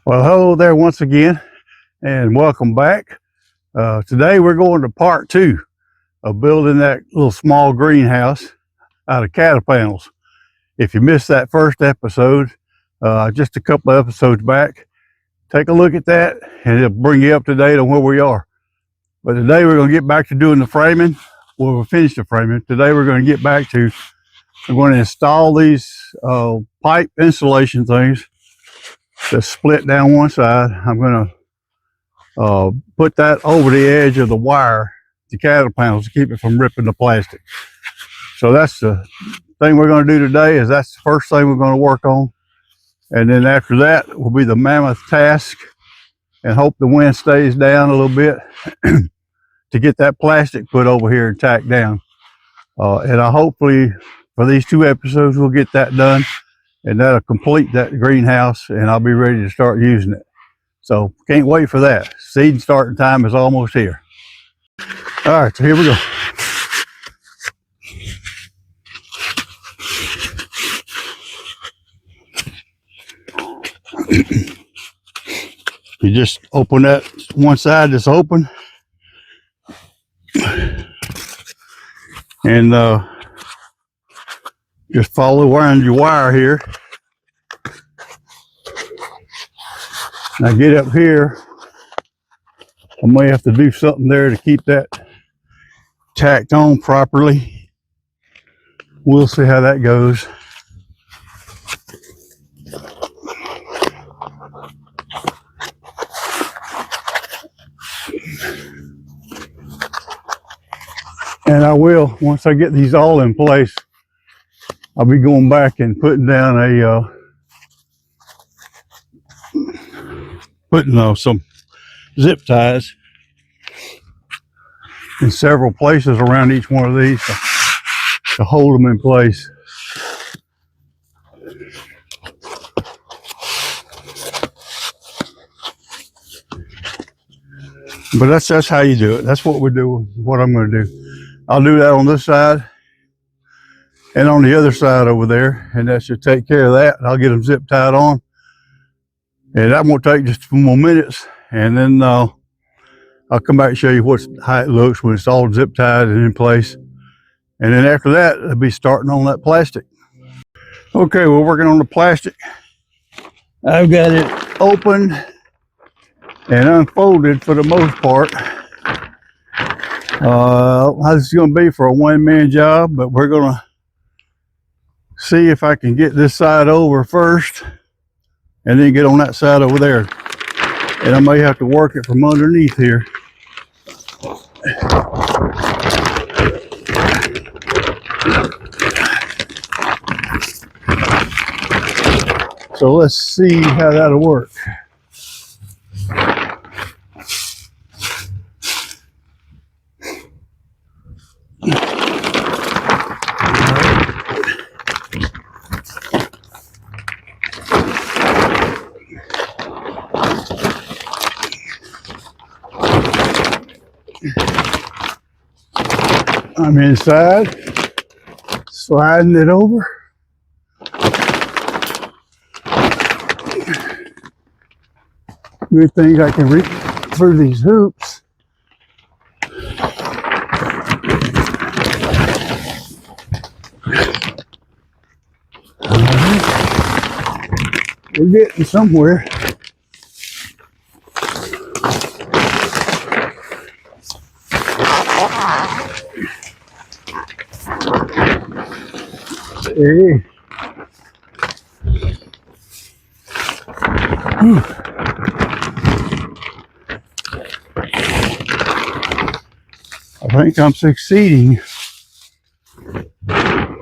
Well, hello there once again, and welcome back. Today we're going to part two of building that little small greenhouse out of cattle panels. If you missed that first episode, just a couple of episodes back, take a look at that and it'll bring you up to date on where we are. But today we're going to get back to doing the framing. Well, we'll finish the framing. Today we're going to get back to, I'm going to install these pipe insulation things that split down one side. I'm going to put that over the edge of the wire, the cattle panels, to keep it from ripping the plastic. So that's the thing we're going to do today. That's the first thing we're going to work on, and then after that will be the mammoth task, and hope the wind stays down a little bit to get that plastic put over here and tacked down. And I hopefully for these two episodes we'll get that done, and that'll complete that greenhouse, and I'll be ready to start using it. So can't wait for that. Seed starting time is almost here. All right, so here we go. You just open that one side that's open, and just follow around your wire here. Now get up here. I may have to do something there to keep that tacked on properly. We'll see how that goes. And I will, once I get these all in place, I'll be going back and putting down some zip ties in several places around each one of these to hold them in place. But that's how you do it. That's what we're doing, what I'm going to do. I'll do that on this side and on the other side over there, and that should take care of that. I'll get them zip tied on, and that won't take just a few more minutes, and then I'll come back and show you how it looks when it's all zip tied and in place. And then after that, I'll be starting on that plastic. Okay, we're working on the plastic. I've got it open and unfolded for the most part. This is going to be for a one-man job, but we're going to see if I can get this side over first and then get on that side over there. And I may have to work it from underneath here. So let's see how that'll work. I'm inside, sliding it over. Good thing I can reach through these hoops. We're getting somewhere. Hey. I think I'm succeeding.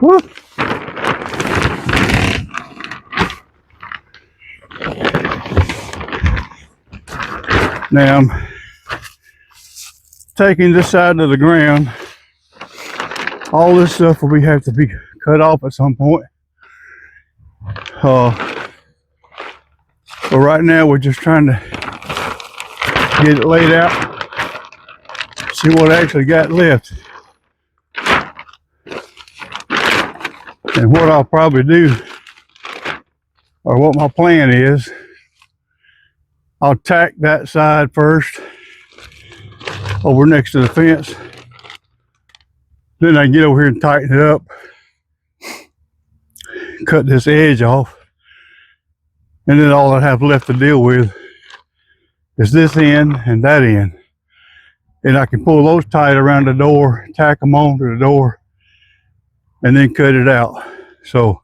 Woo. Now I'm taking this side of the ground. All this stuff will have to be cut off at some point. But right now we're just trying to get it laid out. See what I actually got left. And what I'll probably do, or what my plan is I'll tack that side first over next to the fence. Then I can get over here and tighten it up, cut this edge off, and then all I have left to deal with is this end and that end. And I can pull those tight around the door, tack them onto the door, and then cut it out. So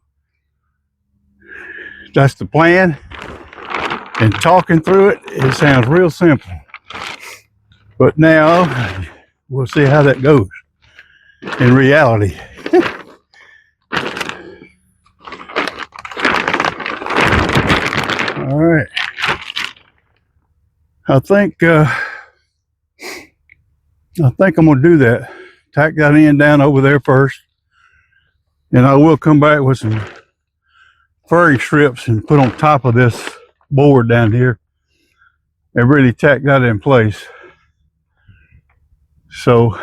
that's the plan. And talking through it, it sounds real simple. But now we'll see how that goes in reality. All right. I think I'm gonna do that. Tack that end down over there first, and I will come back with some furring strips and put on top of this board down here and really tack that in place. So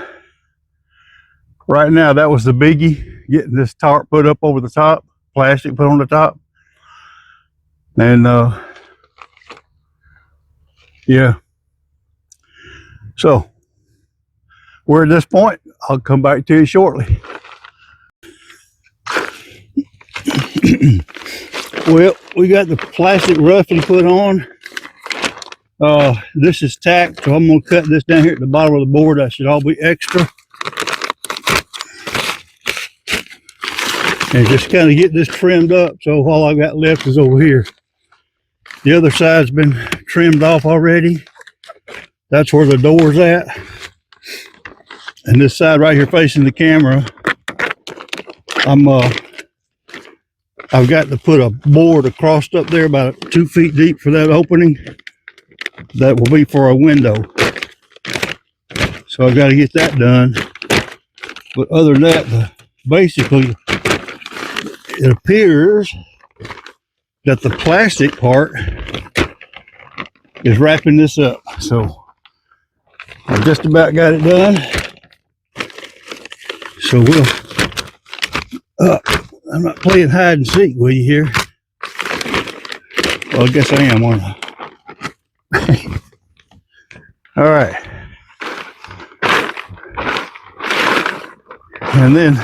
right now that was the biggie, getting this tarp put up over the top, plastic put on the top. And yeah, so we're at this point. I'll come back to you shortly. Well, we got the plastic roughing put on. This is tacked, so I'm going to cut this down here at the bottom of the board. That should all be extra. And just kind of get this trimmed up, so all I've got left is over here. The other side's been trimmed off already. That's where the door's at. And this side right here facing the camera, I've got to put a board across up there about 2 feet deep for that opening. That will be for a window. So I've got to get that done. But other than that, basically, it appears that the plastic part is wrapping this up. So I just about got it done. So I'm not playing hide and seek with you here. Well, I guess I am, aren't I? All right. And then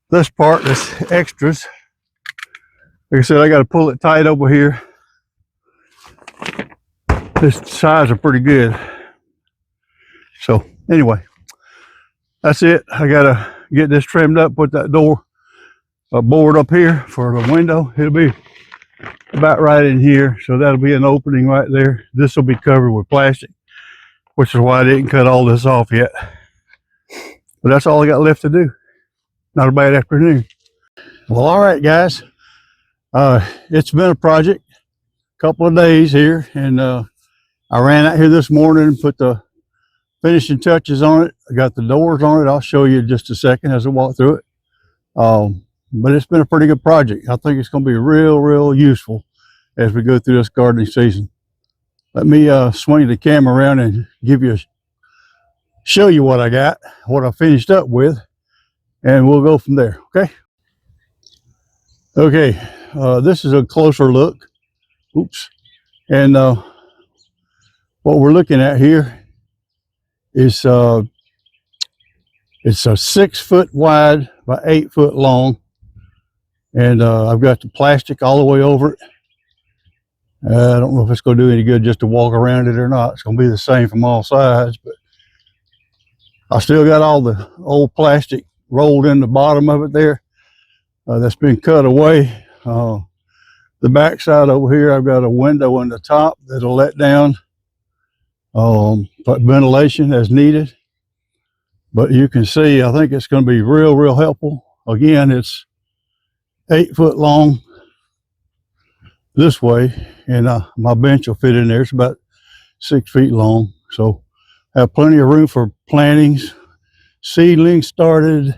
this part, this extras, like I said, I got to pull it tight over here. This sides are pretty good. So anyway, that's it. I got to get this trimmed up, put that door board up here for the window. It'll be about right in here, so that'll be an opening right there. This will be covered with plastic, which is why I didn't cut all this off yet. But that's all I got left to do. Not a bad afternoon. Well, all right, guys. It's been a project, a couple of days here, and I ran out here this morning and put the finishing touches on it. I got the doors on it. I'll show you in just a second as I walk through it. But it's been a pretty good project. I think it's going to be real useful as we go through this gardening season. Let me swing the camera around and show you what I got, what I finished up with, and we'll go from there. Okay, this is a closer look. Oops. And what we're looking at here is it's a 6 foot wide by 8 foot long, and I've got the plastic all the way over it. I don't know if it's going to do any good just to walk around it or not. It's going to be the same from all sides, but I still got all the old plastic rolled in the bottom of it there. That's been cut away. The back side over here, I've got a window in the top that'll let down, put ventilation as needed. But you can see, I think it's going to be real helpful. Again, it's 8 foot long this way, and my bench will fit in there. It's about 6 feet long, so I have plenty of room for plantings, seedlings started,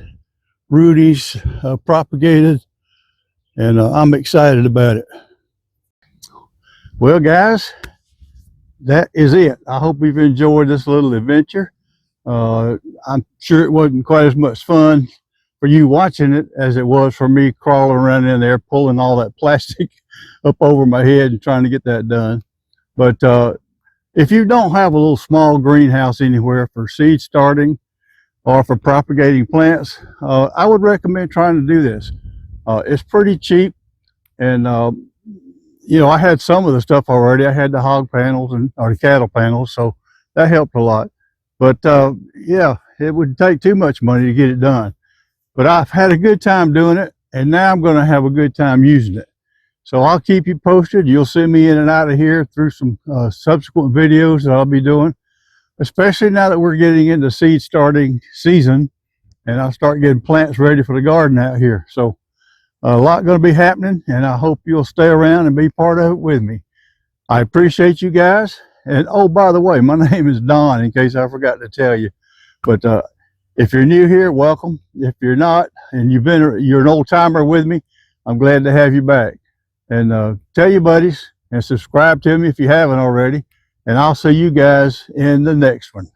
rooties propagated, and I'm excited about it. Well, guys, that is it. I hope you've enjoyed this little adventure. I'm sure it wasn't quite as much fun for you watching it as it was for me crawling around in there pulling all that plastic up over my head and trying to get that done. But if you don't have a little small greenhouse anywhere for seed starting or for propagating plants, I would recommend trying to do this. It's pretty cheap, and you know, I had some of the stuff already. I had the hog panels or the cattle panels, so that helped a lot. But yeah, it would take too much money to get it done. But I've had a good time doing it, and now I'm going to have a good time using it. So I'll keep you posted. You'll see me in and out of here through some subsequent videos that I'll be doing, especially now that we're getting into seed starting season, and I'll start getting plants ready for the garden out here. So a lot going to be happening, and I hope you'll stay around and be part of it with me. I appreciate you guys. And oh, by the way, my name is Don, in case I forgot to tell you. But if you're new here, welcome. If you're not, and you're an old timer with me, I'm glad to have you back. And tell your buddies and subscribe to me if you haven't already. And I'll see you guys in the next one.